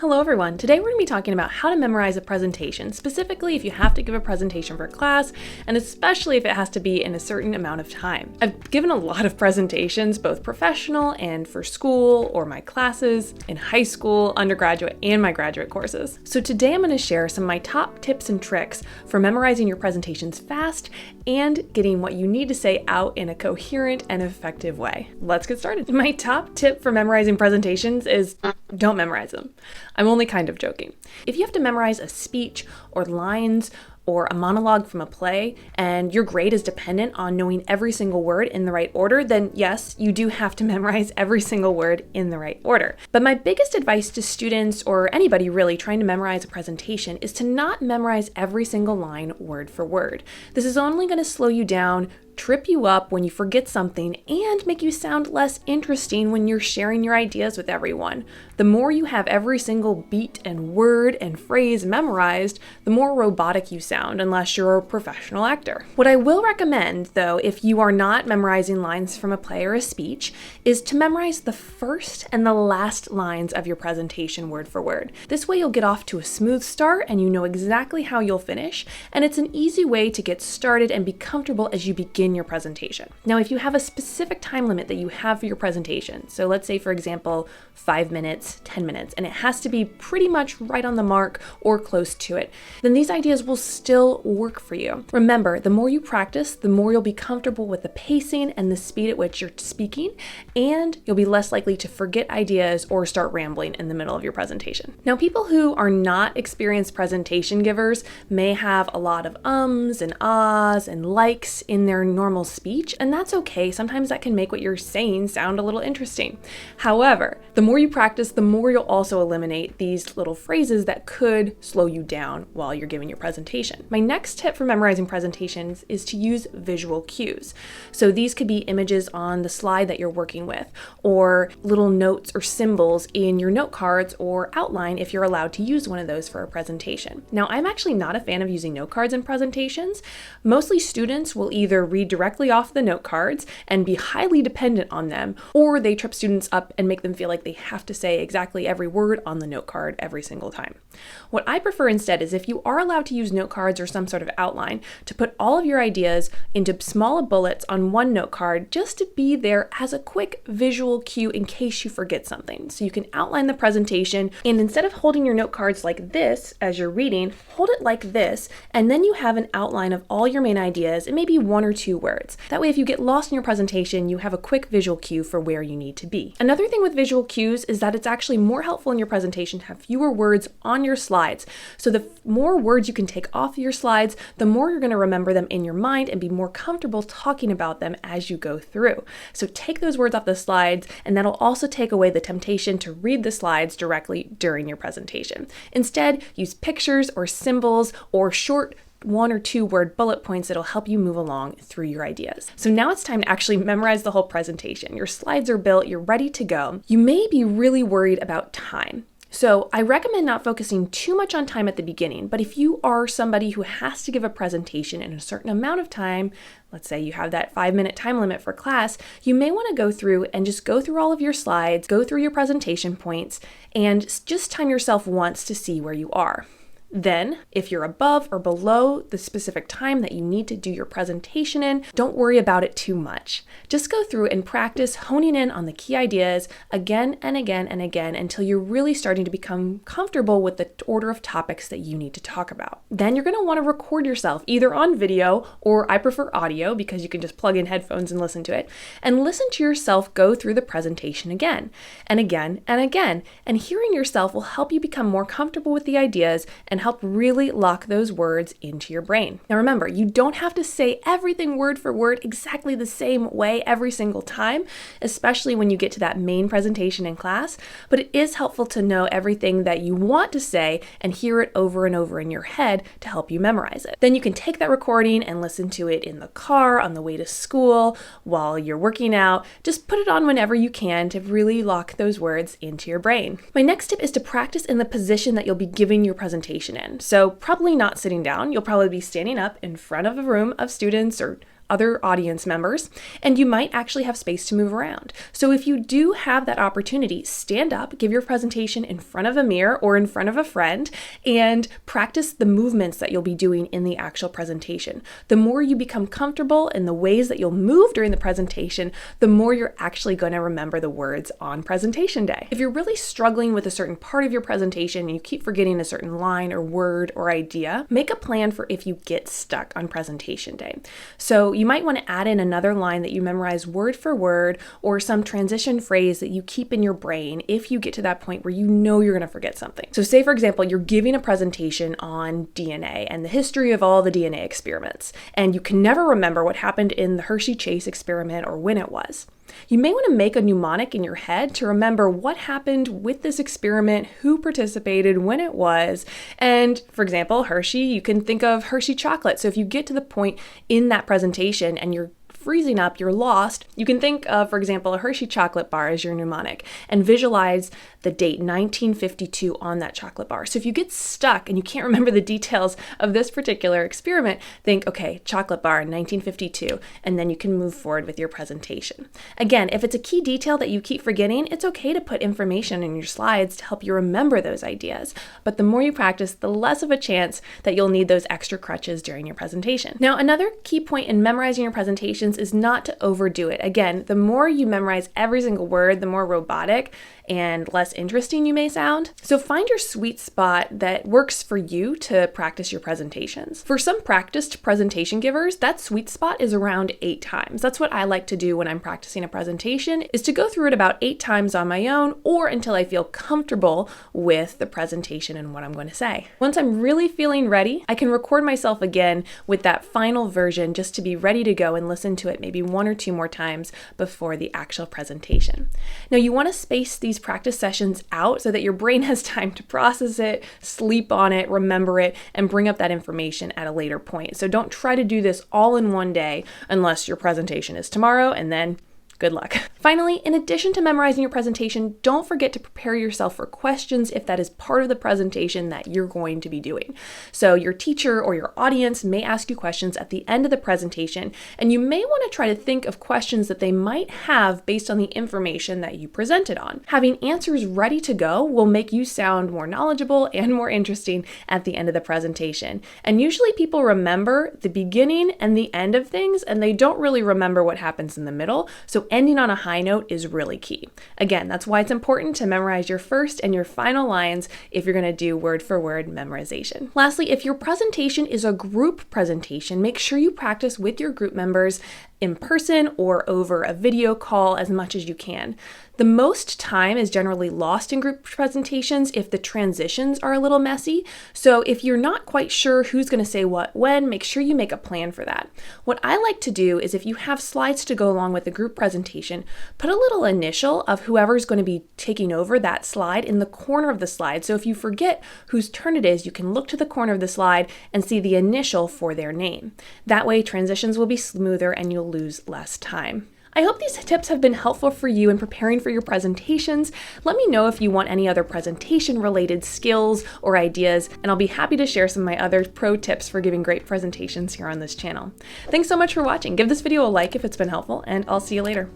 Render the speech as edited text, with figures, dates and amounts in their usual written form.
Hello everyone. Today we're going to be talking about how to memorize a presentation, specifically if you have to give a presentation for class, and especially if it has to be in a certain amount of time. I've given a lot of presentations, both professional and for school or my classes in high school, undergraduate, and my graduate courses. So today I'm going to share some of my top tips and tricks for memorizing your presentations fast and getting what you need to say out in a coherent and effective way. Let's get started. My top tip for memorizing presentations is don't memorize them. I'm only kind of joking. If you have to memorize a speech or lines or a monologue from a play, and your grade is dependent on knowing every single word in the right order, then yes, you do have to memorize every single word in the right order. But my biggest advice to students or anybody really trying to memorize a presentation is to not memorize every single line word for word. This is only going to slow you down, trip you up when you forget something, and make you sound less interesting when you're sharing your ideas with everyone. The more you have every single beat and word and phrase memorized, the more robotic you sound, unless you're a professional actor. What I will recommend, though, if you are not memorizing lines from a play or a speech, is to memorize the first and the last lines of your presentation word for word. This way you'll get off to a smooth start and you know exactly how you'll finish, and it's an easy way to get started and be comfortable as you begin your presentation. Now, if you have a specific time limit that you have for your presentation, so let's say, for example, 5 minutes, 10 minutes, and it has to be pretty much right on the mark or close to it, then these ideas will still work for you. Remember, the more you practice, the more you'll be comfortable with the pacing and the speed at which you're speaking, and you'll be less likely to forget ideas or start rambling in the middle of your presentation. Now, people who are not experienced presentation givers may have a lot of ums and ahs and likes in their normal speech, and that's okay. Sometimes that can make what you're saying sound a little interesting. However, the more you practice, the more you'll also eliminate these little phrases that could slow you down while you're giving your presentation. My next tip for memorizing presentations is to use visual cues. So these could be images on the slide that you're working with, or little notes or symbols in your note cards or outline if you're allowed to use one of those for a presentation. Now, I'm actually not a fan of using note cards in presentations. Mostly students will either read directly off the note cards and be highly dependent on them, or they trip students up and make them feel like they have to say exactly every word on the note card every single time. What I prefer instead is, if you are allowed to use note cards or some sort of outline, to put all of your ideas into smaller bullets on one note card, just to be there as a quick visual cue in case you forget something. So you can outline the presentation, and instead of holding your note cards like this as you're reading, hold it like this, and then you have an outline of all your main ideas and maybe one or two words. That way, if you get lost in your presentation, you have a quick visual cue for where you need to be. Another thing with visual cues is that it's actually more helpful in your presentation to have fewer words on your slides. So the more words you can take off your slides, the more you're going to remember them in your mind and be more comfortable talking about them as you go through. So take those words off the slides, and that'll also take away the temptation to read the slides directly during your presentation. Instead, use pictures or symbols or short 1 or 2 word bullet points that'll help you move along through your ideas. So now it's time to actually memorize the whole presentation. Your slides are built, you're ready to go. You may be really worried about time. So I recommend not focusing too much on time at the beginning, but if you are somebody who has to give a presentation in a certain amount of time, let's say you have that 5-minute time limit for class, you may want to go through and just go through all of your slides, go through your presentation points, and just time yourself once to see where you are. Then, if you're above or below the specific time that you need to do your presentation in, don't worry about it too much. Just go through and practice honing in on the key ideas again and again and again until you're really starting to become comfortable with the order of topics that you need to talk about. Then you're going to want to record yourself either on video, or I prefer audio because you can just plug in headphones and listen to it, and listen to yourself go through the presentation again and again and again. And hearing yourself will help you become more comfortable with the ideas and help really lock those words into your brain. Now remember, you don't have to say everything word for word exactly the same way every single time, especially when you get to that main presentation in class, but it is helpful to know everything that you want to say and hear it over and over in your head to help you memorize it. Then you can take that recording and listen to it in the car, on the way to school, while you're working out. Just put it on whenever you can to really lock those words into your brain. My next tip is to practice in the position that you'll be giving your presentation in. So probably not sitting down. You'll probably be standing up in front of a room of students or other audience members, and you might actually have space to move around. So if you do have that opportunity, stand up, give your presentation in front of a mirror or in front of a friend, and practice the movements that you'll be doing in the actual presentation. The more you become comfortable in the ways that you'll move during the presentation, the more you're actually going to remember the words on presentation day. If you're really struggling with a certain part of your presentation and you keep forgetting a certain line or word or idea, make a plan for if you get stuck on presentation day. So you might want to add in another line that you memorize word for word, or some transition phrase that you keep in your brain if you get to that point where you know you're going to forget something. So say, for example, you're giving a presentation on DNA and the history of all the DNA experiments, and you can never remember what happened in the Hershey-Chase experiment or when it was. You may want to make a mnemonic in your head to remember what happened with this experiment, who participated, when it was, and for example, Hershey, you can think of Hershey chocolate. So if you get to the point in that presentation and you're freezing up, you're lost, you can think of, for example, a Hershey chocolate bar as your mnemonic and visualize the date 1952 on that chocolate bar. So if you get stuck and you can't remember the details of this particular experiment, think, okay, chocolate bar 1952, and then you can move forward with your presentation. Again, if it's a key detail that you keep forgetting, it's okay to put information in your slides to help you remember those ideas. But the more you practice, the less of a chance that you'll need those extra crutches during your presentation. Now, another key point in memorizing your presentations is not to overdo it. Again, the more you memorize every single word, the more robotic and less interesting you may sound. So find your sweet spot that works for you to practice your presentations. For some practiced presentation givers, that sweet spot is around 8 times. That's what I like to do when I'm practicing a presentation, is to go through it about 8 times on my own, or until I feel comfortable with the presentation and what I'm going to say. Once I'm really feeling ready, I can record myself again with that final version just to be ready to go and listen to it maybe 1 or 2 more times before the actual presentation. Now, you want to space these practice sessions out so that your brain has time to process it, sleep on it, remember it, and bring up that information at a later point. So don't try to do this all in one day unless your presentation is tomorrow, and then good luck. Finally, in addition to memorizing your presentation, don't forget to prepare yourself for questions if that is part of the presentation that you're going to be doing. So your teacher or your audience may ask you questions at the end of the presentation, and you may want to try to think of questions that they might have based on the information that you presented on. Having answers ready to go will make you sound more knowledgeable and more interesting at the end of the presentation. And usually people remember the beginning and the end of things, and they don't really remember what happens in the middle. So ending on a high note is really key. Again, that's why it's important to memorize your first and your final lines if you're going to do word for word memorization. Lastly, if your presentation is a group presentation, make sure you practice with your group members in person or over a video call as much as you can. The most time is generally lost in group presentations if the transitions are a little messy. So if you're not quite sure who's going to say what when, make sure you make a plan for that. What I like to do is, if you have slides to go along with the group presentation, put a little initial of whoever's going to be taking over that slide in the corner of the slide. So if you forget whose turn it is, you can look to the corner of the slide and see the initial for their name. That way transitions will be smoother and you'll lose less time. I hope these tips have been helpful for you in preparing for your presentations. Let me know if you want any other presentation-related skills or ideas, and I'll be happy to share some of my other pro tips for giving great presentations here on this channel. Thanks so much for watching. Give this video a like if it's been helpful, and I'll see you later.